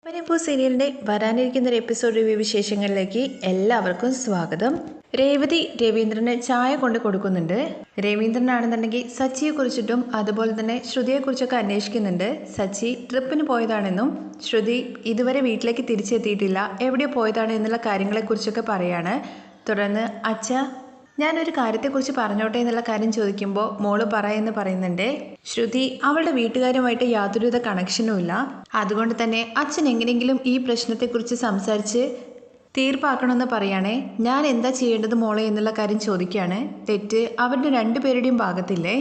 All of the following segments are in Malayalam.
മണിപ്പൂർ സീരിയലിൻ്റെ വരാനിരിക്കുന്ന ഒരു എപ്പിസോഡ് റിവ്യൂ വിശേഷങ്ങളിലേക്ക് എല്ലാവർക്കും സ്വാഗതം. രേവതി രവീന്ദ്രന് ചായ കൊണ്ട് കൊടുക്കുന്നുണ്ട്. രവീന്ദ്രനാണെന്നുണ്ടെങ്കിൽ സച്ചിയെക്കുറിച്ചിട്ടും അതുപോലെ തന്നെ ശ്രുതിയെക്കുറിച്ചൊക്കെ അന്വേഷിക്കുന്നുണ്ട്. സച്ചി ട്രിപ്പിന് പോയതാണെന്നും ശ്രുതി ഇതുവരെ വീട്ടിലേക്ക് തിരിച്ചെത്തിയിട്ടില്ല, എവിടെ പോയതാണ് എന്നുള്ള കാര്യങ്ങളെക്കുറിച്ചൊക്കെ പറയാണ്. തുടർന്ന് അച്ഛ ഞാനൊരു കാര്യത്തെക്കുറിച്ച് പറഞ്ഞോട്ടെ എന്നുള്ള കാര്യം ചോദിക്കുമ്പോൾ മോള് പറയുമെന്ന് പറയുന്നുണ്ട്. ശ്രുതി അവളുടെ വീട്ടുകാരുമായിട്ട് യാതൊരുവിധ കണക്ഷനും ഇല്ല, അതുകൊണ്ട് തന്നെ അച്ഛൻ എങ്ങനെയെങ്കിലും ഈ പ്രശ്നത്തെക്കുറിച്ച് സംസാരിച്ച് തീർപ്പാക്കണമെന്ന് പറയുകയാണേ. ഞാൻ എന്താ ചെയ്യേണ്ടത് മോളെ എന്നുള്ള കാര്യം ചോദിക്കുകയാണ്. തെറ്റ് അവരുടെ രണ്ടുപേരുടെയും ഭാഗത്തില്ലേ?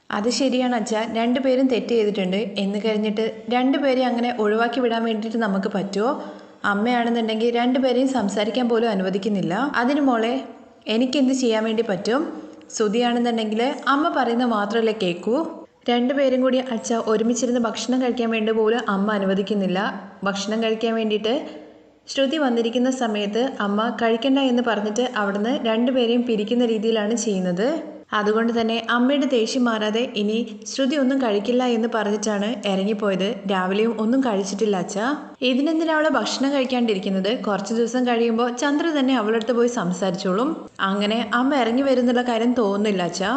അത് ശരിയാണ് അച്ഛാ, രണ്ടുപേരും തെറ്റ് ചെയ്തിട്ടുണ്ട് എന്ന് കഴിഞ്ഞിട്ട് രണ്ടുപേരെയും അങ്ങനെ ഒഴിവാക്കി വിടാൻ വേണ്ടിയിട്ട് നമുക്ക് പറ്റുമോ? അമ്മയാണെന്നുണ്ടെങ്കിൽ രണ്ടുപേരെയും സംസാരിക്കാൻ പോലും അനുവദിക്കുന്നില്ല. അതിന് മോളെ എനിക്കെന്ത് ചെയ്യാൻ വേണ്ടി പറ്റും? ശ്രുതിയാണെന്നുണ്ടെങ്കിൽ അമ്മ പറയുന്നത് മാത്രമല്ലേ കേൾക്കൂ. രണ്ടുപേരും കൂടി അച്ഛ ഒരുമിച്ചിരുന്ന് ഭക്ഷണം കഴിക്കാൻ വേണ്ടി പോലും അമ്മ അനുവദിക്കുന്നില്ല. ഭക്ഷണം കഴിക്കാൻ വേണ്ടിയിട്ട് ശ്രുതി വന്നിരിക്കുന്ന സമയത്ത് അമ്മ കഴിക്കണ്ട എന്ന് പറഞ്ഞിട്ട് അവിടുന്ന് രണ്ടുപേരെയും പിരിക്കുന്ന രീതിയിലാണ് ചെയ്യുന്നത്. അതുകൊണ്ട് തന്നെ അമ്മയുടെ ദേഷ്യം മാറാതെ ഇനി ശ്രുതി ഒന്നും കഴിക്കില്ല എന്ന് പറഞ്ഞിട്ടാണ് ഇറങ്ങിപ്പോയത്. രാവിലെയും ഒന്നും കഴിച്ചിട്ടില്ല അച്ഛാ. ഇതിനെന്തിനാ അവളെ ഭക്ഷണം കഴിക്കാണ്ടിരിക്കുന്നത്? കുറച്ച് ദിവസം കഴിയുമ്പോൾ ചന്ദ്ര തന്നെ അവളടുത്ത് പോയി സംസാരിച്ചോളും. അങ്ങനെ അമ്മ ഇറങ്ങി വരുന്നുള്ള കാര്യം തോന്നുന്നില്ല അച്ഛാ.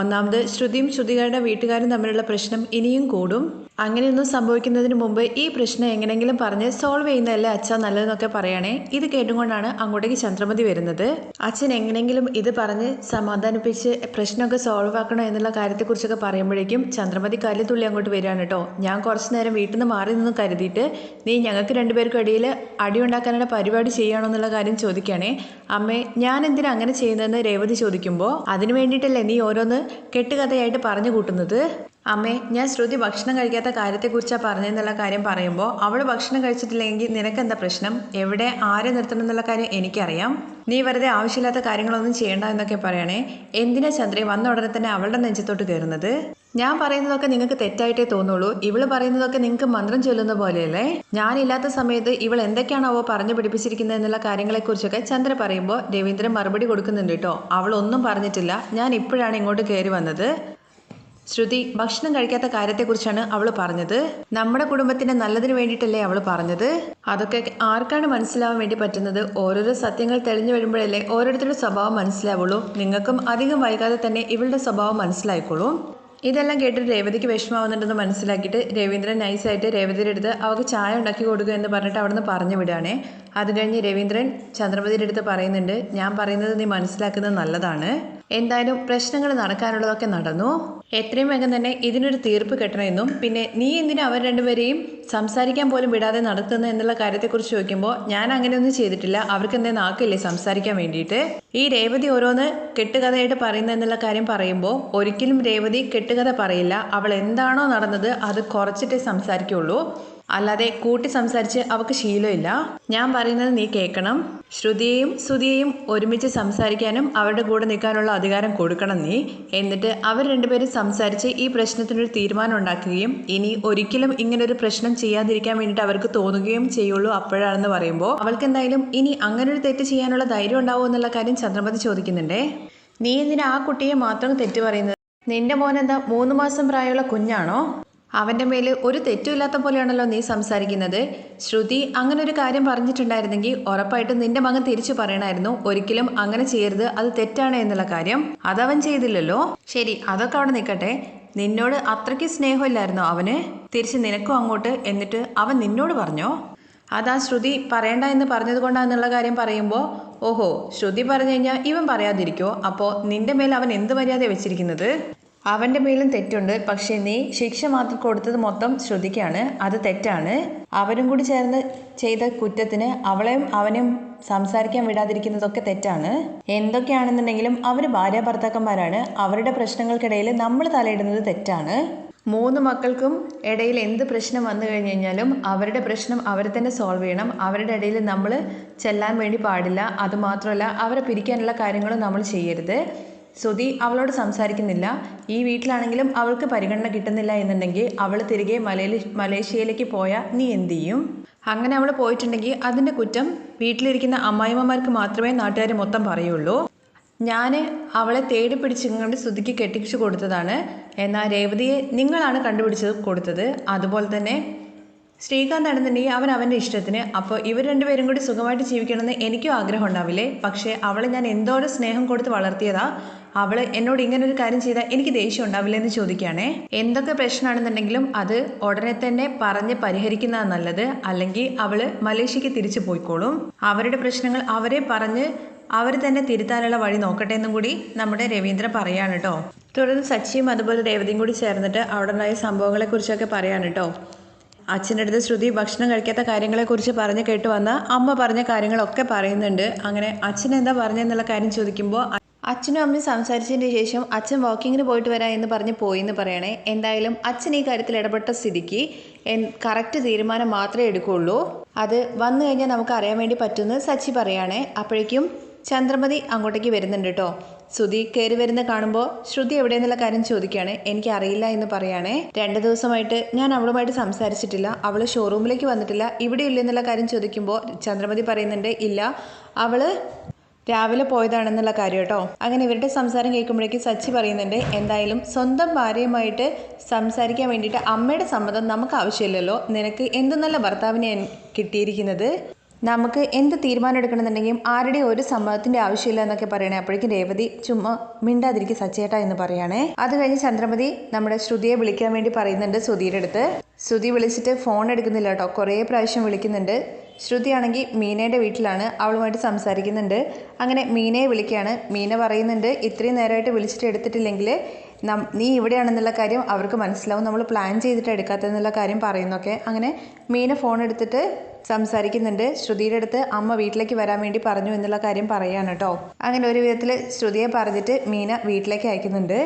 ഒന്നാമത് ശ്രുതിയും ശ്രുതികാരുടെ വീട്ടുകാരും തമ്മിലുള്ള പ്രശ്നം ഇനിയും കൂടും. അങ്ങനെയൊന്നും സംഭവിക്കുന്നതിന് മുമ്പ് ഈ പ്രശ്നം എങ്ങനെയെങ്കിലും പറഞ്ഞ് സോൾവ് ചെയ്യുന്നതല്ലേ അച്ഛൻ നല്ലതെന്നൊക്കെ പറയണേ. ഇത് കേട്ടുകൊണ്ടാണ് അങ്ങോട്ടേക്ക് ചന്ദ്രമതി വരുന്നത്. അച്ഛൻ എങ്ങനെയെങ്കിലും ഇത് പറഞ്ഞ് സമാധാനിപ്പിച്ച് പ്രശ്നമൊക്കെ സോൾവ് ആക്കണം എന്നുള്ള കാര്യത്തെക്കുറിച്ചൊക്കെ പറയുമ്പോഴേക്കും ചന്ദ്രമതി കല്ലുതുള്ളി അങ്ങോട്ട് വരികയാണ് കേട്ടോ. ഞാൻ കുറച്ച് നേരം വീട്ടിൽ നിന്ന് മാറി നിന്ന് കരുതിയിട്ട് നീ ഞങ്ങൾക്ക് രണ്ടുപേർക്കും ഇടയിൽ അടി ഉണ്ടാക്കാനുള്ള പരിപാടി ചെയ്യണോ എന്നുള്ള കാര്യം ചോദിക്കുകയാണേ. അമ്മേ ഞാൻ എന്തിനാ അങ്ങനെ ചെയ്യുന്നതെന്ന് രേവതി ചോദിക്കുമ്പോൾ അതിന് വേണ്ടിയിട്ടല്ലേ നീ ഓരോന്ന് കെട്ടുകഥയായിട്ട് പറഞ്ഞു കൂട്ടുന്നത്? അമ്മേ ഞാൻ ശ്രുതി ഭക്ഷണം കഴിക്കാത്ത കാര്യത്തെക്കുറിച്ചാണ് പറഞ്ഞതെന്നുള്ള കാര്യം പറയുമ്പോൾ അവൾ ഭക്ഷണം കഴിച്ചിട്ടില്ലെങ്കിൽ നിനക്കെന്താ പ്രശ്നം? എവിടെ ആരെ നിർത്തണം എന്നുള്ള കാര്യം എനിക്കറിയാം. നീ വെറുതെ ആവശ്യമില്ലാത്ത കാര്യങ്ങളൊന്നും ചെയ്യണ്ട എന്നൊക്കെ പറയണേ. എന്തിനാ ചന്ദ്രയെ വന്ന ഉടനെ തന്നെ അവളുടെ നെഞ്ചത്തോട്ട് കയറുന്നത്? ഞാൻ പറയുന്നതൊക്കെ നിങ്ങൾക്ക് തെറ്റായിട്ടേ തോന്നുള്ളൂ. ഇവള് പറയുന്നതൊക്കെ നിങ്ങൾക്ക് മന്ത്രം ചൊല്ലുന്ന പോലെയല്ലേ? ഞാനില്ലാത്ത സമയത്ത് ഇവൾ എന്തൊക്കെയാണോ പറഞ്ഞു പിടിപ്പിച്ചിരിക്കുന്നത് എന്നുള്ള കാര്യങ്ങളെക്കുറിച്ചൊക്കെ ചന്ദ്ര പറയുമ്പോൾ രവീന്ദ്രൻ മറുപടി കൊടുക്കുന്നുണ്ട് കേട്ടോ. അവളൊന്നും പറഞ്ഞിട്ടില്ല, ഞാൻ ഇപ്പോഴാണ് ഇങ്ങോട്ട് കയറി വന്നത്. ശ്രുതി ഭക്ഷണം കഴിക്കാത്ത കാര്യത്തെക്കുറിച്ചാണ് അവൾ പറഞ്ഞത്. നമ്മുടെ കുടുംബത്തിന്റെ നല്ലതിന് വേണ്ടിയിട്ടല്ലേ അവൾ പറഞ്ഞത്. അതൊക്കെ ആർക്കാണ് മനസ്സിലാവാൻ വേണ്ടി പറ്റുന്നത്? ഓരോരോ സത്യങ്ങൾ തെളിഞ്ഞു വരുമ്പോഴല്ലേ ഓരോരുത്തരുടെ സ്വഭാവം മനസ്സിലാവുള്ളൂ. നിങ്ങൾക്കും അധികം വൈകാതെ തന്നെ ഇവളുടെ സ്വഭാവം മനസ്സിലായിക്കോളൂ. ഇതെല്ലാം കേട്ടിട്ട് രേവതിക്ക് വിഷമാവുന്നുണ്ടെന്ന് മനസ്സിലാക്കിയിട്ട് രവീന്ദ്രൻ നൈസായിട്ട് രേവതിയുടെ അടുത്ത് അവൾക്ക് ചായ ഉണ്ടാക്കി കൊടുക്കുക എന്ന് പറഞ്ഞിട്ട് അവിടുന്ന് പറഞ്ഞു വിടുകയാണേ. അത് കഴിഞ്ഞ് രവീന്ദ്രൻ ചന്ദ്രമതിയുടെ അടുത്ത് പറയുന്നുണ്ട്, ഞാൻ പറയുന്നത് നീ മനസ്സിലാക്കുന്നത് നല്ലതാണ്. എന്തായാലും പ്രശ്നങ്ങൾ നടക്കാനുള്ളതൊക്കെ നടന്നു. എത്രയും വേഗം തന്നെ ഇതിനൊരു തീർപ്പ് കിട്ടണമെന്നും പിന്നെ നീ എന്തിനാ അവർ രണ്ടുപേരെയും സംസാരിക്കാൻ പോലും വിടാതെ നടത്തുന്നത് എന്നുള്ള കാര്യത്തെക്കുറിച്ച് ചോദിക്കുമ്പോൾ ഞാൻ അങ്ങനെയൊന്നും ചെയ്തിട്ടില്ല, അവർക്ക് എന്തേ നാക്കില്ലേ സംസാരിക്കാൻ വേണ്ടിയിട്ട്. ഈ രേവതി ഓരോന്ന് കെട്ടുകഥയായിട്ട് പറയുന്നത് എന്നുള്ള കാര്യം പറയുമ്പോൾ ഒരിക്കലും രേവതി കെട്ടുകഥ പറയില്ല. അവൾ എന്താണോ നടന്നത് അത് കുറച്ചിട്ടേ സംസാരിക്കുള്ളൂ, അല്ലാതെ കൂട്ടി സംസാരിച്ച് അവൾക്ക് ശീലമില്ല. ഞാൻ പറയുന്നത് നീ കേൾക്കണം. ശ്രുതിയെയും സുതിയെയും ഒരുമിച്ച് സംസാരിക്കാനും അവരുടെ കൂടെ നിൽക്കാനുള്ള അധികാരം കൊടുക്കണം നീ. എന്നിട്ട് അവർ രണ്ടുപേരും സംസാരിച്ച് ഈ പ്രശ്നത്തിനൊരു തീരുമാനം ഉണ്ടാക്കുകയും ഇനി ഒരിക്കലും ഇങ്ങനൊരു പ്രശ്നം ചെയ്യാതിരിക്കാൻ വേണ്ടിയിട്ട് അവർക്ക് തോന്നുകയും ചെയ്യുള്ളൂ അപ്പോഴാണെന്ന് പറയുമ്പോൾ അവൾക്ക് എന്തായാലും ഇനി അങ്ങനൊരു തെറ്റ് ചെയ്യാനുള്ള ധൈര്യം ഉണ്ടാവുമോ എന്നുള്ള കാര്യം ചന്ദ്രമതി ചോദിക്കുന്നുണ്ടേ. നീ എന്തിനാ ആ കുട്ടിയെ മാത്രം തെറ്റ് പറയുന്നത്? നിന്റെ മോനെന്താ 3 മാസം പ്രായമുള്ള കുഞ്ഞാണോ? അവൻ്റെ മേൽ ഒരു തെറ്റുമില്ലാത്ത പോലെയാണല്ലോ നീ സംസാരിക്കുന്നത്. ശ്രുതി അങ്ങനെ ഒരു കാര്യം പറഞ്ഞിട്ടുണ്ടായിരുന്നെങ്കിൽ ഉറപ്പായിട്ടും നിന്റെ മകൻ തിരിച്ചു പറയണമായിരുന്നു, ഒരിക്കലും അങ്ങനെ ചെയ്യരുത്, അത് തെറ്റാണ് എന്നുള്ള കാര്യം. അതവൻ ചെയ്തില്ലല്ലോ. ശരി, അതൊക്കെ അവിടെ നിൽക്കട്ടെ. നിന്നോട് അത്രയ്ക്ക് സ്നേഹമില്ലായിരുന്നോ അവന്? തിരിച്ച് നിനക്കും അങ്ങോട്ട്. എന്നിട്ട് അവൻ നിന്നോട് പറഞ്ഞോ? അതാ ശ്രുതി പറയണ്ട എന്ന് പറഞ്ഞത് കൊണ്ടാന്നുള്ള കാര്യം പറയുമ്പോൾ ഓഹോ, ശ്രുതി പറഞ്ഞു കഴിഞ്ഞാൽ ഇവൻ പറയാതിരിക്കോ? അപ്പോൾ നിന്റെ മേൽ അവൻ എന്ത് മര്യാദ വെച്ചിരിക്കുന്നത്? അവൻ്റെ മേലും തെറ്റുണ്ട്, പക്ഷേ നീ ശിക്ഷ മാത്രം കൊടുത്തത് മൊത്തം ശ്രുതിക്കാണ്. അത് തെറ്റാണ്. അവരും കൂടി ചേർന്ന് ചെയ്ത കുറ്റത്തിന് അവളെയും അവനെയും സംസാരിക്കാൻ വിടാതിരിക്കുന്നതൊക്കെ തെറ്റാണ്. എന്തൊക്കെയാണെന്നുണ്ടെങ്കിലും അവർ ഭാര്യ ഭർത്താക്കന്മാരാണ്. അവരുടെ പ്രശ്നങ്ങൾക്കിടയിൽ നമ്മൾ തലയിടുന്നത് തെറ്റാണ്. 3 മക്കൾക്കും ഇടയിൽ എന്ത് പ്രശ്നം വന്നു കഴിഞ്ഞു കഴിഞ്ഞാലും അവരുടെ പ്രശ്നം അവർ തന്നെ സോൾവ് ചെയ്യണം. അവരുടെ ഇടയിൽ നമ്മൾ ചെല്ലാൻ വേണ്ടി പാടില്ല. അതുമാത്രമല്ല അവരെ പിരിക്കാനുള്ള കാര്യങ്ങളും നമ്മൾ ചെയ്യരുത്. ശ്രുതി അവളോട് സംസാരിക്കുന്നില്ല. ഈ വീട്ടിലാണെങ്കിലും അവൾക്ക് പരിഗണന കിട്ടുന്നില്ല എന്നുണ്ടെങ്കിൽ അവൾ തിരികെ മലേഷ്യയിലേക്ക് പോയാൽ നീ എന്ത് ചെയ്യും? അങ്ങനെ അവൾ പോയിട്ടുണ്ടെങ്കിൽ അതിൻ്റെ കുറ്റം വീട്ടിലിരിക്കുന്ന അമ്മായിമ്മമാർക്ക് മാത്രമേ നാട്ടുകാർ മൊത്തം പറയുള്ളൂ. ഞാൻ അവളെ തേടി പിടിച്ചിങ്ങോട്ട് ശ്രുതിക്ക് കെട്ടിച്ചു കൊടുത്തതാണ്. എന്നാൽ രേവതിയെ നിങ്ങളാണ് കണ്ടുപിടിച്ചത് കൊടുത്തത്. അതുപോലെ തന്നെ ശ്രീകാന്ത് ആണെന്നുണ്ടെങ്കിൽ അവൻ അവൻ്റെ ഇഷ്ടത്തിന്. അപ്പോൾ ഇവർ രണ്ടുപേരും കൂടി സുഖമായിട്ട് ജീവിക്കണമെന്ന് എനിക്കും ആഗ്രഹം ഉണ്ടാവില്ലേ? പക്ഷേ അവളെ ഞാൻ എന്തോരം സ്നേഹം കൊടുത്ത് വളർത്തിയതാ. അവൾ എന്നോട് ഇങ്ങനെ ഒരു കാര്യം ചെയ്താൽ എനിക്ക് ദേഷ്യം ഉണ്ടാവില്ല എന്ന് ചോദിക്കുകയാണേ. എന്തൊക്കെ പ്രശ്നമാണെന്നുണ്ടെങ്കിലും അത് ഉടനെ തന്നെ പറഞ്ഞ് പരിഹരിക്കുന്നതാണ് നല്ലത്. അല്ലെങ്കിൽ അവൾ മലേഷ്യക്ക് തിരിച്ചു പോയിക്കോളും. അവരുടെ പ്രശ്നങ്ങൾ അവരെ പറഞ്ഞ് അവർ തന്നെ തിരുത്താനുള്ള വഴി നോക്കട്ടെ എന്നും കൂടി നമ്മുടെ രവീന്ദ്രൻ പറയാണ് കേട്ടോ. തുടർന്ന് സച്ചിയും അതുപോലെ രേവതിയും കൂടി ചേർന്നിട്ട് അവിടെ ഉണ്ടായ സംഭവങ്ങളെക്കുറിച്ചൊക്കെ പറയാണ് കേട്ടോ. അച്ഛൻ്റെ അടുത്ത് ശ്രുതി ഭക്ഷണം കഴിക്കാത്ത കാര്യങ്ങളെക്കുറിച്ച് പറഞ്ഞ് കേട്ട് വന്ന അമ്മ പറഞ്ഞ കാര്യങ്ങളൊക്കെ പറയുന്നുണ്ട്. അങ്ങനെ അച്ഛൻ എന്താ പറഞ്ഞെന്നുള്ള കാര്യം ചോദിക്കുമ്പോൾ അച്ഛനും അമ്മയും സംസാരിച്ചതിന് ശേഷം അച്ഛൻ വാക്കിങ്ങിന് പോയിട്ട് വരാം എന്ന് പറഞ്ഞ് പോയിന്ന് പറയണേ. എന്തായാലും അച്ഛൻ ഈ കാര്യത്തിൽ ഇടപെട്ട സ്ഥിതിക്ക് കറക്റ്റ് തീരുമാനം മാത്രമേ എടുക്കുകയുള്ളൂ. അത് വന്നു കഴിഞ്ഞാൽ നമുക്ക് അറിയാൻ വേണ്ടി പറ്റുമെന്ന് സച്ചി പറയുകയാണേ. അപ്പോഴേക്കും ചന്ദ്രമതി അങ്ങോട്ടേക്ക് വരുന്നുണ്ട് കേട്ടോ. ശ്രുതി കയറി വരുന്ന കാണുമ്പോൾ ശ്രുതി എവിടെയെന്നുള്ള കാര്യം ചോദിക്കുകയാണ്. എനിക്ക് അറിയില്ല എന്ന് പറയുകയാണേ. 2 ദിവസമായിട്ട് ഞാൻ അവളുമായിട്ട് സംസാരിച്ചിട്ടില്ല, അവൾ ഷോറൂമിലേക്ക് വന്നിട്ടില്ല, ഇവിടെ ഇല്ല എന്നുള്ള കാര്യം ചോദിക്കുമ്പോൾ ചന്ദ്രമതി പറയുന്നുണ്ട് ഇല്ല, അവള് രാവിലെ പോയതാണെന്നുള്ള കാര്യം കേട്ടോ. അങ്ങനെ ഇവരുടെ സംസാരം കേൾക്കുമ്പോഴേക്കും സച്ചി പറയുന്നുണ്ട് എന്തായാലും സ്വന്തം ഭാര്യയുമായിട്ട് സംസാരിക്കാൻ വേണ്ടിയിട്ട് അമ്മയുടെ സമ്മതം നമുക്ക് ആവശ്യമില്ലല്ലോ. നിനക്ക് എന്ത് നല്ല ഭർത്താവിനെ കിട്ടിയിരിക്കുന്നത്. നമുക്ക് എന്ത് തീരുമാനം എടുക്കണമെന്നുണ്ടെങ്കിലും ആരുടെയും ഒരു സമ്മതത്തിൻ്റെ ആവശ്യമില്ല എന്നൊക്കെ പറയണേ. അപ്പോഴേക്കും രേവതി ചുമ്മാ മിണ്ടാതിരിക്കും സച്ചേട്ടാ എന്ന് പറയുകയാണേ. അത് കഴിഞ്ഞ് ചന്ദ്രമതി നമ്മുടെ ശ്രുതിയെ വിളിക്കാൻ വേണ്ടി പറയുന്നുണ്ട് ശ്രുതിയുടെ അടുത്ത്. ശ്രുതി വിളിച്ചിട്ട് ഫോൺ എടുക്കുന്നില്ല കേട്ടോ. കുറേ പ്രാവശ്യം വിളിക്കുന്നുണ്ട്. ശ്രുതിയാണെങ്കിൽ മീനയുടെ വീട്ടിലാണ്, അവളുമായിട്ട് സംസാരിക്കുന്നുണ്ട്. അങ്ങനെ മീനയെ വിളിക്കുകയാണ്. മീന പറയുന്നുണ്ട് ഇത്രയും നേരമായിട്ട് വിളിച്ചിട്ട് എടുത്തിട്ടില്ലെങ്കിൽ നീ ഇവിടെയാണെന്നുള്ള കാര്യം അവർക്ക് മനസ്സിലാവും, നമ്മൾ പ്ലാൻ ചെയ്തിട്ട് എടുക്കാത്തതെന്നുള്ള കാര്യം പറയുന്നൊക്കെ. അങ്ങനെ മീന ഫോൺ എടുത്തിട്ട് സംസാരിക്കുന്നുണ്ട്. ശ്രുതിയുടെ അടുത്ത് അമ്മ വീട്ടിലേക്ക് വരാൻ വേണ്ടി പറഞ്ഞു എന്നുള്ള കാര്യം പറയാണ് കേട്ടോ. അങ്ങനെ ഒരു വിധത്തിൽ ശ്രുതിയെ പറഞ്ഞിട്ട് മീന വീട്ടിലേക്ക് അയക്കുന്നുണ്ട്.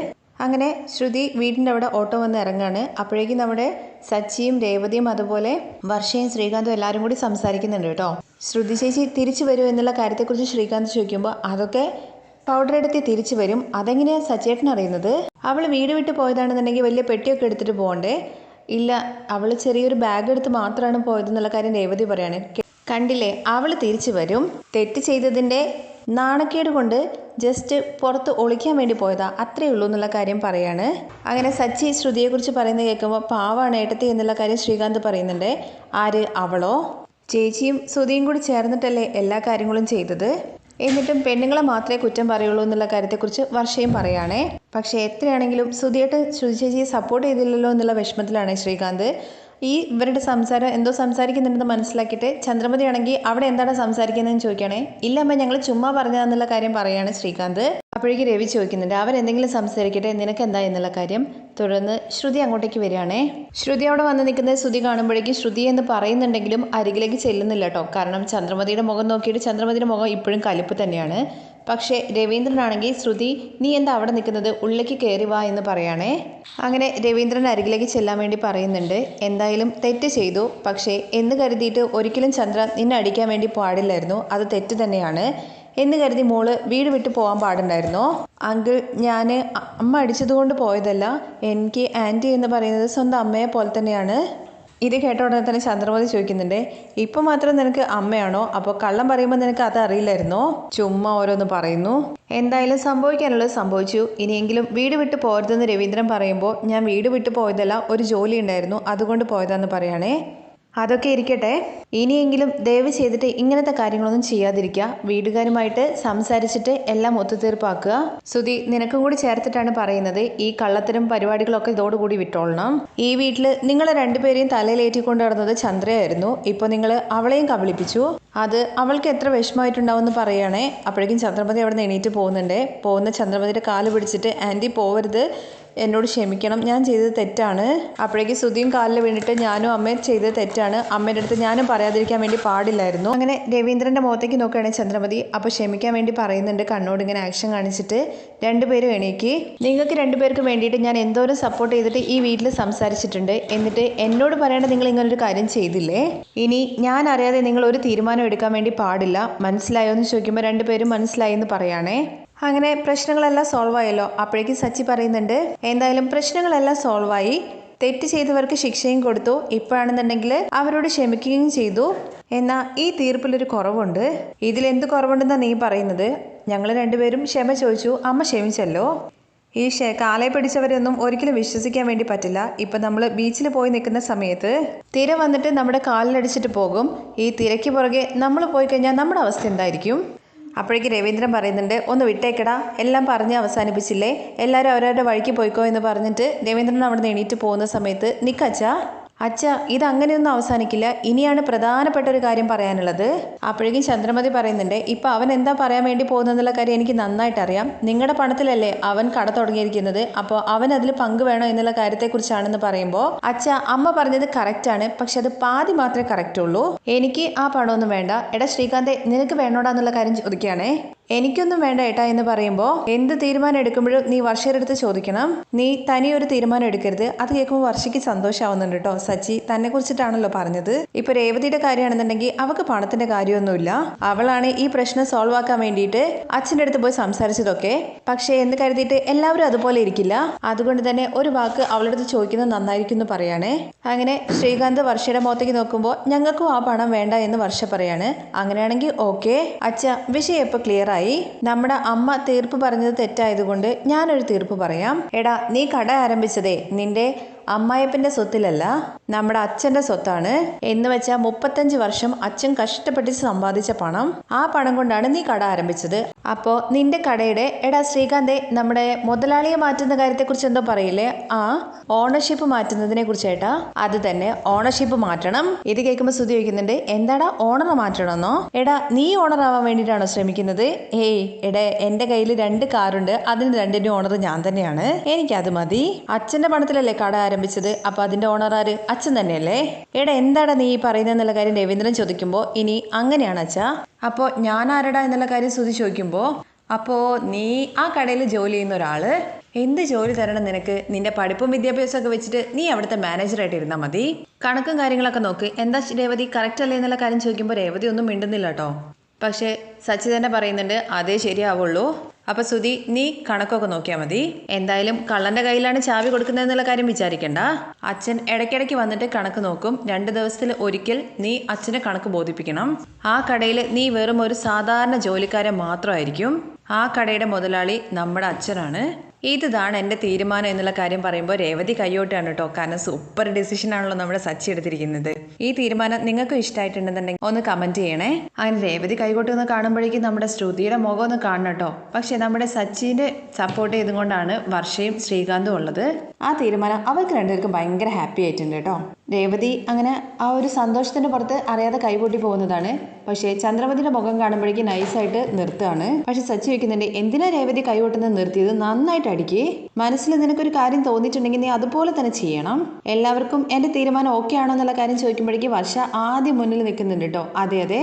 അങ്ങനെ ശ്രുതി വീടിൻ്റെ അവിടെ ഓട്ടോ വന്ന് ഇറങ്ങാണ്. അപ്പോഴേക്കും നമ്മുടെ സച്ചിയും രേവതിയും അതുപോലെ വർഷയും ശ്രീകാന്തും എല്ലാവരും കൂടി സംസാരിക്കുന്നുണ്ട് കേട്ടോ. ശ്രുതി ചേച്ചി തിരിച്ചു വരും എന്നുള്ള കാര്യത്തെക്കുറിച്ച് ശ്രീകാന്ത് ചോദിക്കുമ്പോൾ അതൊക്കെ പൗഡർ എടുത്ത് തിരിച്ചു വരും, അതെങ്ങനെയാണ് സച്ചേട്ടൻ അറിയുന്നത്? അവൾ വീട് വിട്ട് പോയതാണെന്നുണ്ടെങ്കിൽ വലിയ പെട്ടിയൊക്കെ എടുത്തിട്ട് പോകണ്ടേ? ഇല്ല, അവൾ ചെറിയൊരു ബാഗ് എടുത്ത് മാത്രമാണ് പോയതെന്നുള്ള കാര്യം രേവതി പറയാണ്. കണ്ടില്ലേ, അവൾ തിരിച്ചു വരും, തെറ്റ് ചെയ്തതിൻ്റെ നാണക്കേട് കൊണ്ട് ജസ്റ്റ് പുറത്ത് ഒളിക്കാൻ വേണ്ടി പോയതാ, അത്രയേ ഉള്ളൂ എന്നുള്ള കാര്യം പറയാണ്. അങ്ങനെ സച്ചി ശ്രുതിയെക്കുറിച്ച് പറയുന്നത് കേൾക്കുമ്പോൾ പാവാണ് ഏട്ടത്തി എന്നുള്ള കാര്യം ശ്രീകാന്ത് പറയുന്നുണ്ട്. ആര്? അവളോ? ചേച്ചിയും ശ്രുതിയും കൂടി ചേർന്നിട്ടല്ലേ എല്ലാ കാര്യങ്ങളും ചെയ്തത്, എന്നിട്ടും പെണ്ണുങ്ങളെ മാത്രമേ കുറ്റം പറയുള്ളൂ എന്നുള്ള കാര്യത്തെക്കുറിച്ച് വർഷയും പറയുകയാണേ. പക്ഷേ എത്രയാണെങ്കിലും ശ്രുതി ചേച്ചിയെ സപ്പോർട്ട് ചെയ്തില്ലല്ലോ എന്നുള്ള വിഷമത്തിലാണ് ശ്രീകാന്ത്. ഇവരുടെ സംസാരം എന്തോ സംസാരിക്കുന്നുണ്ടെന്ന് മനസ്സിലാക്കിയിട്ട് ചന്ദ്രമതി ആണെങ്കിൽ അവിടെ എന്താണ് സംസാരിക്കുന്നതെന്ന് ചോദിക്കുകയാണേ. ഇല്ല അമ്മ, ഞങ്ങൾ ചുമ്മാ പറഞ്ഞതെന്നുള്ള കാര്യം പറയുകയാണ് ശ്രീകാന്ത്. അപ്പോഴേക്ക് രവി ചോദിക്കുന്നുണ്ട് അവരെന്തെങ്കിലും സംസാരിക്കട്ടെ, നിനക്ക് എന്താ എന്നുള്ള കാര്യം. തുടർന്ന് ശ്രുതി അങ്ങോട്ടേക്ക് വരികയാണേ. ശ്രുതി അവിടെ വന്ന് നിൽക്കുന്നത് ശ്രുതി കാണുമ്പോഴേക്കും ശ്രുതി എന്ന് പറയുന്നുണ്ടെങ്കിലും അരികിലേക്ക് ചെല്ലുന്നില്ല കേട്ടോ. കാരണം ചന്ദ്രമതിയുടെ മുഖം നോക്കിയിട്ട് ചന്ദ്രമതിയുടെ മുഖം ഇപ്പോഴും കലിപ്പ് തന്നെയാണ്. പക്ഷേ രവീന്ദ്രനാണെങ്കിൽ ശ്രുതി നീ എന്താ അവിടെ നിൽക്കുന്നത്, ഉള്ളിലേക്ക് കയറി വാ എന്ന് പറയുകയാണേ. അങ്ങനെ രവീന്ദ്രൻ അരികിലേക്ക് ചെല്ലാൻ വേണ്ടി പറയുന്നുണ്ട്. എന്തായാലും തെറ്റ് ചെയ്തു, പക്ഷേ എന്ന് കരുതിയിട്ട് ഒരിക്കലും ചന്ദ്ര നിന്നെ അടിക്കാൻ വേണ്ടി പാടില്ലായിരുന്നു, അത് തെറ്റ് തന്നെയാണ് എന്ന് കരുതി മോള് വീട് വിട്ട് പോകാൻ പാടുണ്ടായിരുന്നോ? അങ്കിൾ, ഞാൻ അമ്മ അടിച്ചതുകൊണ്ട് പോയതല്ല, എനിക്ക് ആൻറ്റി എന്ന് പറയുന്നത് സ്വന്തം അമ്മയെ പോലെ തന്നെയാണ്. ഇത് കേട്ട ഉടനെ തന്നെ ചന്ദ്രമതി ചോദിക്കുന്നുണ്ട് ഇപ്പം മാത്രം നിനക്ക് അമ്മയാണോ? അപ്പോൾ കള്ളം പറയുമ്പോൾ നിനക്ക് അത് അറിയില്ലായിരുന്നോ? ചുമ്മാ ഓരോന്ന് പറയുന്നു. എന്തായാലും സംഭവിക്കാനുള്ളത് സംഭവിച്ചു, ഇനിയെങ്കിലും വീട് വിട്ട് പോരുതെന്ന് രവീന്ദ്രൻ പറയുമ്പോൾ ഞാൻ വീട് വിട്ട് പോയതല്ല, ഒരു ജോലി ഉണ്ടായിരുന്നു അതുകൊണ്ട് പോയതാന്ന് പറയുകയാണേ. അതൊക്കെ ഇരിക്കട്ടെ, ഇനിയെങ്കിലും ദയവ് ചെയ്തിട്ട് ഇങ്ങനത്തെ കാര്യങ്ങളൊന്നും ചെയ്യാതിരിക്കുക, വീട്ടുകാരുമായിട്ട് സംസാരിച്ചിട്ട് എല്ലാം ഒത്തുതീർപ്പാക്കുക. ശ്രുതി, നിനക്കും കൂടി ചേർത്തിട്ടാണ് പറയുന്നത്, ഈ കള്ളത്തരം പരിപാടികളൊക്കെ ഇതോടുകൂടി വിട്ടോളണം. ഈ വീട്ടിൽ നിങ്ങളെ രണ്ടുപേരെയും തലയിലേറ്റിക്കൊണ്ട് നടന്നത് ചന്ദ്രയായിരുന്നു, ഇപ്പോൾ നിങ്ങൾ അവളെയും കബളിപ്പിച്ചു, അത് അവൾക്ക് എത്ര വിഷമമായിട്ടുണ്ടാവുമെന്ന് പറയുകയാണേ. അപ്പോഴേക്കും ചന്ദ്രമതി അവിടെ നിന്ന് എണീറ്റ് പോകുന്ന ചന്ദ്രമതിയുടെ കാല് പിടിച്ചിട്ട് ആൻറ്റി പോവരുത്, എന്നോട് ക്ഷമിക്കണം, ഞാൻ ചെയ്തത് തെറ്റാണ്. അപ്പോഴേക്ക് ശ്രുതിയും കാലിൽ വീണിട്ട് ഞാനും അമ്മയും ചെയ്തത് തെറ്റാണ്, അമ്മയുടെ അടുത്ത് ഞാനും പറയാതിരിക്കാൻ വേണ്ടി പാടില്ലായിരുന്നു. അങ്ങനെ രവീന്ദ്രൻ്റെ മുഖത്തേക്ക് നോക്കുകയാണ് ചന്ദ്രമതി. അപ്പോൾ ക്ഷമിക്കാൻ വേണ്ടി പറയുന്നുണ്ട്, കണ്ണോട് ഇങ്ങനെ ആക്ഷൻ കാണിച്ചിട്ട്. രണ്ടുപേരും എണീക്ക്, നിങ്ങൾക്ക് രണ്ടുപേർക്ക് വേണ്ടിയിട്ട് ഞാൻ എന്തോരം സപ്പോർട്ട് ചെയ്തിട്ട് ഈ വീട്ടിൽ സംസാരിച്ചിട്ടുണ്ട്, എന്നിട്ട് എന്നോട് പറയേണ്ട നിങ്ങൾ ഇങ്ങനൊരു കാര്യം ചെയ്തില്ലേ? ഇനി ഞാൻ അറിയാതെ നിങ്ങൾ ഒരു തീരുമാനം എടുക്കാൻ വേണ്ടി പാടില്ല, മനസ്സിലായോ എന്ന് ചോദിക്കുമ്പോൾ രണ്ടുപേരും മനസ്സിലായി എന്ന് പറയാണേ. അങ്ങനെ പ്രശ്നങ്ങളെല്ലാം സോൾവ് ആയല്ലോ. അപ്പോഴേക്കും സച്ചി പറയുന്നുണ്ട് എന്തായാലും പ്രശ്നങ്ങളെല്ലാം സോൾവായി, തെറ്റ് ചെയ്തവർക്ക് ശിക്ഷയും കൊടുത്തു, ഇപ്പോഴാണെന്നുണ്ടെങ്കിൽ അവരോട് ക്ഷമിക്കുകയും ചെയ്തു. എന്നാൽ ഈ തീർപ്പിലൊരു കുറവുണ്ട്. ഇതിലെന്ത് കുറവുണ്ടെന്നാണ് നീ പറയുന്നത്? ഞങ്ങൾ രണ്ടുപേരും ക്ഷമ ചോദിച്ചു, അമ്മ ക്ഷമിച്ചല്ലോ. ഈ കാലയെ പിടിച്ചവരെയൊന്നും ഒരിക്കലും വിശ്വസിക്കാൻ വേണ്ടി പറ്റില്ല. ഇപ്പം നമ്മൾ ബീച്ചിൽ പോയി നിൽക്കുന്ന സമയത്ത് തിര വന്നിട്ട് നമ്മുടെ കാലിലടിച്ചിട്ട് പോകും. ഈ തിരയ്ക്ക് പുറകെ നമ്മൾ പോയി കഴിഞ്ഞാൽ നമ്മുടെ അവസ്ഥ എന്തായിരിക്കും? അപ്പോഴേക്ക് രവീന്ദ്രൻ പറയുന്നുണ്ട്, ഒന്ന് വിട്ടേക്കടാ, എല്ലാം പറഞ്ഞ് അവസാനിപ്പിച്ചില്ലേ, എല്ലാവരും അവരവരുടെ വഴിക്ക് പോയിക്കോ എന്ന് പറഞ്ഞിട്ട് രവീന്ദ്രൻ അവിടെ നിന്ന് എണീറ്റ് പോകുന്ന സമയത്ത് നിക്കച്ചാ, അച്ഛ ഇതങ്ങനെയൊന്നും അവസാനിക്കില്ല, ഇനിയാണ് പ്രധാനപ്പെട്ട ഒരു കാര്യം പറയാനുള്ളത്. അപ്പോഴേക്കും ചന്ദ്രമതി പറയുന്നുണ്ട്, ഇപ്പം അവൻ എന്താ പറയാൻ വേണ്ടി പോകുന്നതെന്നുള്ള കാര്യം എനിക്ക് നന്നായിട്ട് അറിയാം. നിങ്ങളുടെ പണത്തിലല്ലേ അവൻ കട തുടങ്ങിയിരിക്കുന്നത്, അപ്പോൾ അവൻ അതിൽ പങ്ക് വേണോ എന്നുള്ള കാര്യത്തെക്കുറിച്ചാണെന്ന് പറയുമ്പോൾ, അച്ഛ അമ്മ പറഞ്ഞത് കറക്റ്റാണ്, പക്ഷെ അത് പാതി മാത്രമേ കറക്റ്റ് ഉള്ളൂ. എനിക്ക് ആ പണമൊന്നും വേണ്ട. എടാ ശ്രീകാന്തെ, നിനക്ക് വേണോടാ എന്നുള്ള കാര്യം ചോദിക്കുകയാണേ. എനിക്കൊന്നും വേണ്ട ഏട്ടാ എന്ന് പറയുമ്പോൾ, എന്ത് തീരുമാനം എടുക്കുമ്പോഴും നീ വർഷയുടെ അടുത്ത് ചോദിക്കണം. നീ തനിയൊരു തീരുമാനം എടുക്കരുത്. അത് കേൾക്കുമ്പോൾ വർഷയ്ക്ക് സന്തോഷമാവുന്നുണ്ട് കേട്ടോ. സച്ചി തന്നെ കുറിച്ചിട്ടാണല്ലോ പറഞ്ഞത്. ഇപ്പൊ രേവതിയുടെ കാര്യമാണെന്നുണ്ടെങ്കിൽ അവൾക്ക് പണത്തിന്റെ കാര്യമൊന്നുമില്ല. അവളാണ് ഈ പ്രശ്നം സോൾവ് ആക്കാൻ വേണ്ടിയിട്ട് അച്ഛൻ്റെ അടുത്ത് പോയി സംസാരിച്ചതൊക്കെ. പക്ഷേ എന്ന് കരുതിയിട്ട് എല്ലാവരും അതുപോലെ ഇരിക്കില്ല. അതുകൊണ്ട് തന്നെ ഒരു വാക്ക് അവളുടെ അടുത്ത് ചോദിക്കുന്നത് നന്നായിരിക്കും എന്ന് പറയാണ്. അങ്ങനെ ശ്രീകാന്ത് വർഷയുടെ മുഖത്തേക്ക് നോക്കുമ്പോൾ, ഞങ്ങൾക്കും ആ പണം വേണ്ട എന്ന് വർഷ പറയാണ്. അങ്ങനെയാണെങ്കിൽ ഓക്കെ അച്ഛ, വിഷയം എപ്പോൾ ക്ലിയർ ആയി. നമ്മുടെ അമ്മ തീർപ്പ് പറഞ്ഞത് തെറ്റായതുകൊണ്ട് ഞാനൊരു തീർപ്പ് പറയാം. എടാ, നീ കട ആരംഭിച്ചതേ നിന്റെ അമ്മായപ്പൻ്റെ സ്വത്തിലല്ല, നമ്മുടെ അച്ഛൻ്റെ സ്വത്താണ്. എന്ന് വെച്ചാൽ 35 വർഷം അച്ഛൻ കഷ്ടപ്പെട്ട് സമ്പാദിച്ച പണം, ആ പണം കൊണ്ടാണ് നീ കട ആരംഭിച്ചത്. അപ്പോൾ നിന്റെ കടയുടെ, എടാ ശ്രീകാന്തെ, നമ്മുടെ മുതലാളിയെ മാറ്റുന്ന കാര്യത്തെക്കുറിച്ച് എന്തോ പറയില്ലേ, ആ ഓണർഷിപ്പ് മാറ്റുന്നതിനെ കുറിച്ചേട്ടാ. അത് തന്നെ, ഓണർഷിപ്പ് മാറ്റണം. ഇത് കേൾക്കുമ്പോൾ സ്തുതി വയ്ക്കുന്നുണ്ട്, എന്താടാ ഓണർ മാറ്റണമെന്നോ? എടാ, നീ ഓണർ ആവാൻ വേണ്ടിയിട്ടാണോ ശ്രമിക്കുന്നത്? ഏയ് എടാ, എൻ്റെ കയ്യിൽ 2 കാറുണ്ട്, അതിന് 2ൻ്റെ ഓണർ ഞാൻ തന്നെയാണ്, എനിക്കത് മതി. അച്ഛൻ്റെ പണത്തിലല്ലേ കട ആരംഭിച്ചത്, അപ്പൊ അതിന്റെ ഓണർ ആര്? അച്ഛൻ തന്നെയല്ലേ. എടാ, എന്താടാ നീ പറയുന്നതെന്നുള്ള കാര്യം രവീന്ദ്രൻ ചോദിക്കുമ്പോൾ, ഇനി അങ്ങനെയാണ് അച്ഛാ, അപ്പോൾ ഞാൻ ആരടാ എന്നുള്ള കാര്യം സ്തുതി ചോദിക്കുമ്പോൾ, അപ്പോൾ നീ ആ കടയിൽ ജോലി ചെയ്യുന്ന ഒരാള്, എന്ത് ജോലി തരണം നിനക്ക്? നിന്റെ പഠിപ്പും വിദ്യാഭ്യാസമൊക്കെ വെച്ചിട്ട് നീ അവിടുത്തെ മാനേജറായിട്ട് ഇരുന്നാൽ മതി. കണക്കും കാര്യങ്ങളൊക്കെ നോക്ക്. എന്താ രേവതി, കറക്റ്റ് അല്ലേ എന്നുള്ള കാര്യം ചോദിക്കുമ്പോൾ രേവതി ഒന്നും മിണ്ടുന്നില്ല കേട്ടോ. പക്ഷേ സച്ചി തന്നെ പറയുന്നുണ്ട്, അതേ ശരിയാവുള്ളൂ. അപ്പൊ സുധി, നീ കണക്കൊക്കെ നോക്കിയാൽ മതി. എന്തായാലും കള്ളന്റെ കയ്യിലാണ് ചാവി കൊടുക്കുന്നതെന്നുള്ള കാര്യം വിചാരിക്കണ്ട. അച്ഛൻ ഇടയ്ക്കിടയ്ക്ക് വന്നിട്ട് കണക്ക് നോക്കും. 2 ദിവസത്തിൽ ഒരിക്കൽ നീ അച്ഛനെ കണക്ക് ബോധിപ്പിക്കണം. ആ കടയിൽ നീ വെറും ഒരു സാധാരണ ജോലിക്കാരൻ മാത്രമായിരിക്കും. ആ കടയുടെ മുതലാളി നമ്മുടെ അച്ഛനാണ്. ഇതാണ് എൻ്റെ തീരുമാനം എന്നുള്ള കാര്യം പറയുമ്പോൾ രേവതി കയ്യോട്ടാണ് കേട്ടോ. കാരണം സൂപ്പർ ഡിസിഷൻ ആണല്ലോ നമ്മുടെ സച്ചി എടുത്തിരിക്കുന്നത്. ഈ തീരുമാനം നിങ്ങൾക്കും ഇഷ്ടമായിട്ടുണ്ടെന്നുണ്ടെങ്കിൽ ഒന്ന് കമൻറ്റ് ചെയ്യണേ. അങ്ങനെ രേവതി കൈകൊട്ടെന്ന് കാണുമ്പോഴേക്കും നമ്മുടെ ശ്രുതിയുടെ മുഖം ഒന്ന് കാണണം കേട്ടോ. പക്ഷെ നമ്മുടെ സച്ചിനെ സപ്പോർട്ട് ചെയ്തുകൊണ്ടാണ് വർഷയും ശ്രീകാന്തും ഉള്ളത്. ആ തീരുമാനം അവർക്ക് രണ്ടുപേർക്കും ഭയങ്കര ഹാപ്പി ആയിട്ടുണ്ട് കേട്ടോ. രേവതി അങ്ങനെ ആ ഒരു സന്തോഷത്തിന്റെ പുറത്ത് അറിയാതെ കൈപൊട്ടി പോകുന്നതാണ്. പക്ഷേ ചന്ദ്രമതിയുടെ മുഖം കാണുമ്പോഴേക്കും നൈസായിട്ട് നിർത്തുകയാണ്. പക്ഷെ സച്ചി വെക്കുന്നുണ്ട്, എന്തിനാ രേവതി കൈകൊട്ടുന്നത് നിർത്തിയത്? നന്നായിട്ട് അടിക്കേ. മനസ്സിൽ നിനക്കൊരു കാര്യം തോന്നിയിട്ടുണ്ടെങ്കിൽ നീ അതുപോലെ തന്നെ ചെയ്യണം. എല്ലാവർക്കും എൻ്റെ തീരുമാനം ഓക്കെ ആണോ എന്നുള്ള കാര്യം ചോദിക്കുമ്പോഴേക്കും വർഷ ആദ്യം മുന്നിൽ നിൽക്കുന്നുണ്ട് കേട്ടോ. അതെ അതെ,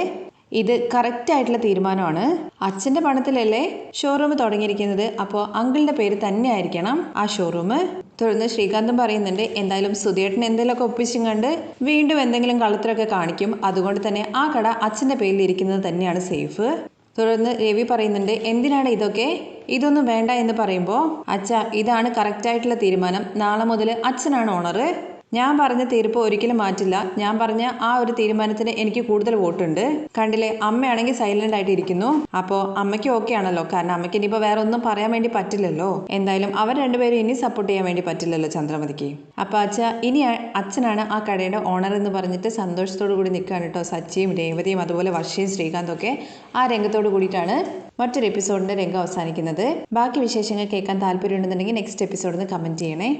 ഇത് കറക്റ്റ് ആയിട്ടുള്ള തീരുമാനമാണ്. അച്ഛൻ്റെ പണത്തിലല്ലേ ഷോറൂം തുടങ്ങിയിരിക്കുന്നത്, അപ്പോൾ അങ്കിളിൻ്റെ പേര് തന്നെ ആയിരിക്കണം ആ ഷോറൂം. തുടർന്ന് ശ്രീകാന്തും പറയുന്നുണ്ട്, എന്തായാലും സുധേട്ടൻ എന്തെങ്കിലുമൊക്കെ ഒപ്പിച്ചും കണ്ട് വീണ്ടും എന്തെങ്കിലും കളത്തിലൊക്കെ കാണിക്കും. അതുകൊണ്ട് തന്നെ ആ കട അച്ഛൻ്റെ പേരിൽ ഇരിക്കുന്നത് തന്നെയാണ് സേഫ്. തുടർന്ന് രവി പറയുന്നുണ്ട്, എന്തിനാണ് ഇതൊക്കെ? ഇതൊന്നും വേണ്ട എന്ന് പറയുമ്പോൾ, അച്ഛാ ഇതാണ് കറക്റ്റായിട്ടുള്ള തീരുമാനം. നാളെ മുതൽ അച്ഛനാണ് ഓണർ. ഞാൻ പറഞ്ഞ തീർപ്പ് ഒരിക്കലും മാറ്റില്ല. ഞാൻ പറഞ്ഞ ആ ഒരു തീരുമാനത്തിന് എനിക്ക് കൂടുതൽ വോട്ടുണ്ട്. കണ്ടില്ലേ, അമ്മയാണെങ്കിൽ സൈലന്റ് ആയിട്ട് ഇരിക്കുന്നു. അപ്പോൾ അമ്മയ്ക്ക് ഓക്കെ ആണല്ലോ. കാരണം അമ്മയ്ക്ക് ഇനിയിപ്പോൾ വേറെ ഒന്നും പറയാൻ വേണ്ടി പറ്റില്ലല്ലോ. എന്തായാലും അവർ രണ്ടുപേരും ഇനി സപ്പോർട്ട് ചെയ്യാൻ വേണ്ടി പറ്റില്ലല്ലോ ചന്ദ്രമതിക്ക്. അപ്പോൾ ഇനി അച്ഛനാണ് ആ കടയുടെ ഓണർ എന്ന് പറഞ്ഞിട്ട് സന്തോഷത്തോടു കൂടി നിൽക്കുകയാണ് കേട്ടോ. സച്ചിയും രേവതിയും അതുപോലെ വർഷയും ശ്രീകാന്തും ഒക്കെ ആ രംഗത്തോട് കൂടിയിട്ടാണ് മറ്റൊരു എപ്പിസോഡിന്റെ രംഗം അവസാനിക്കുന്നത്. ബാക്കി വിശേഷങ്ങൾ കേൾക്കാൻ താല്പര്യമുണ്ടെന്നുണ്ടെങ്കിൽ നെക്സ്റ്റ് എപ്പിസോഡിൽ നിന്ന് കമന്റ് ചെയ്യണേ.